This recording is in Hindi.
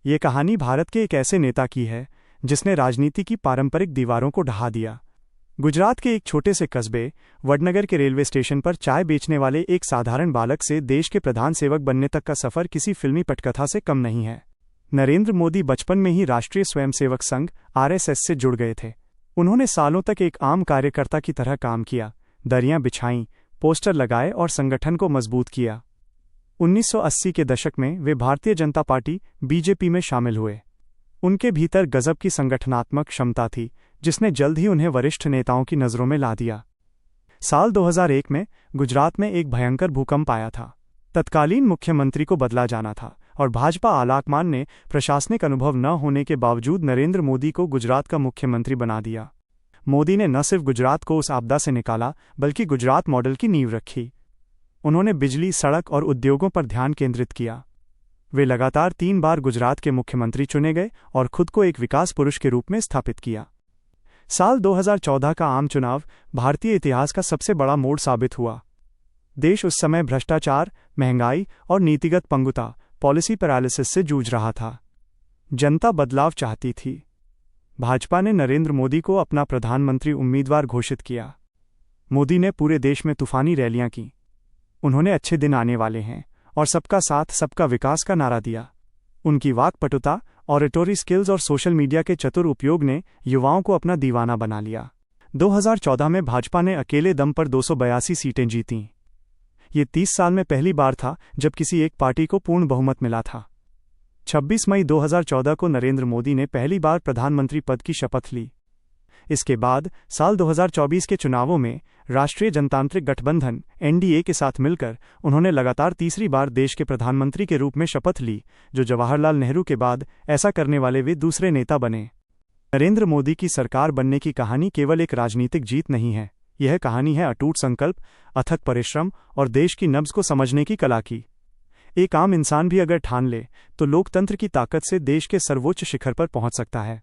ये कहानी भारत के एक ऐसे नेता की है जिसने राजनीति की पारंपरिक दीवारों को ढहा दिया। गुजरात के एक छोटे से कस्बे वडनगर के रेलवे स्टेशन पर चाय बेचने वाले एक साधारण बालक से देश के प्रधान सेवक बनने तक का सफर किसी फिल्मी पटकथा से कम नहीं है। नरेंद्र मोदी बचपन में ही राष्ट्रीय स्वयंसेवक संघ (RSS) से जुड़ गए थे। उन्होंने सालों तक एक आम कार्यकर्ता की तरह काम किया, दरियां बिछाईं, पोस्टर लगाए और संगठन को मजबूत किया। 1980 के दशक में वे भारतीय जनता पार्टी (BJP) में शामिल हुए। उनके भीतर गजब की संगठनात्मक क्षमता थी जिसने जल्द ही उन्हें वरिष्ठ नेताओं की नज़रों में ला दिया। साल 2001 में गुजरात में एक भयंकर भूकंप आया था। तत्कालीन मुख्यमंत्री को बदला जाना था और भाजपा आलाकमान ने प्रशासनिक अनुभव न होने के बावजूद नरेंद्र मोदी को गुजरात का मुख्यमंत्री बना दिया। मोदी ने न सिर्फ गुजरात को उस आपदा से निकाला बल्कि गुजरात मॉडल की नींव रखी। उन्होंने बिजली, सड़क और उद्योगों पर ध्यान केंद्रित किया। वे लगातार 3 बार गुजरात के मुख्यमंत्री चुने गए और खुद को एक विकास पुरुष के रूप में स्थापित किया। साल 2014 का आम चुनाव भारतीय इतिहास का सबसे बड़ा मोड़ साबित हुआ। देश उस समय भ्रष्टाचार, महंगाई और नीतिगत पंगुता (पॉलिसी पैरालिसिस) से जूझ रहा था। जनता बदलाव चाहती थी। भाजपा ने नरेंद्र मोदी को अपना प्रधानमंत्री उम्मीदवार घोषित किया। मोदी ने पूरे देश में तूफानी रैलियां की। उन्होंने अच्छे दिन आने वाले हैं और सबका साथ सबका विकास का नारा दिया। उनकी वाक्पटुता, ऑरेटोरी स्किल्स और सोशल मीडिया के चतुर उपयोग ने युवाओं को अपना दीवाना बना लिया। 2014 में भाजपा ने अकेले दम पर 282 सीटें जीतीं। ये 30 साल में पहली बार था जब किसी एक पार्टी को पूर्ण बहुमत मिला था। 26 मई 2014 को नरेंद्र मोदी ने पहली बार प्रधानमंत्री पद की शपथ ली। इसके बाद साल 2024 के चुनावों में राष्ट्रीय जनतांत्रिक गठबंधन (NDA) के साथ मिलकर उन्होंने लगातार तीसरी बार देश के प्रधानमंत्री के रूप में शपथ ली, जो जवाहरलाल नेहरू के बाद ऐसा करने वाले वे दूसरे नेता बने। नरेंद्र मोदी की सरकार बनने की कहानी केवल एक राजनीतिक जीत नहीं है, यह कहानी है अटूट संकल्प, अथक परिश्रम और देश की नब्ज को समझने की कला की। एक आम इंसान भी अगर ठान ले तो लोकतंत्र की ताकत से देश के सर्वोच्च शिखर पर पहुंच सकता है।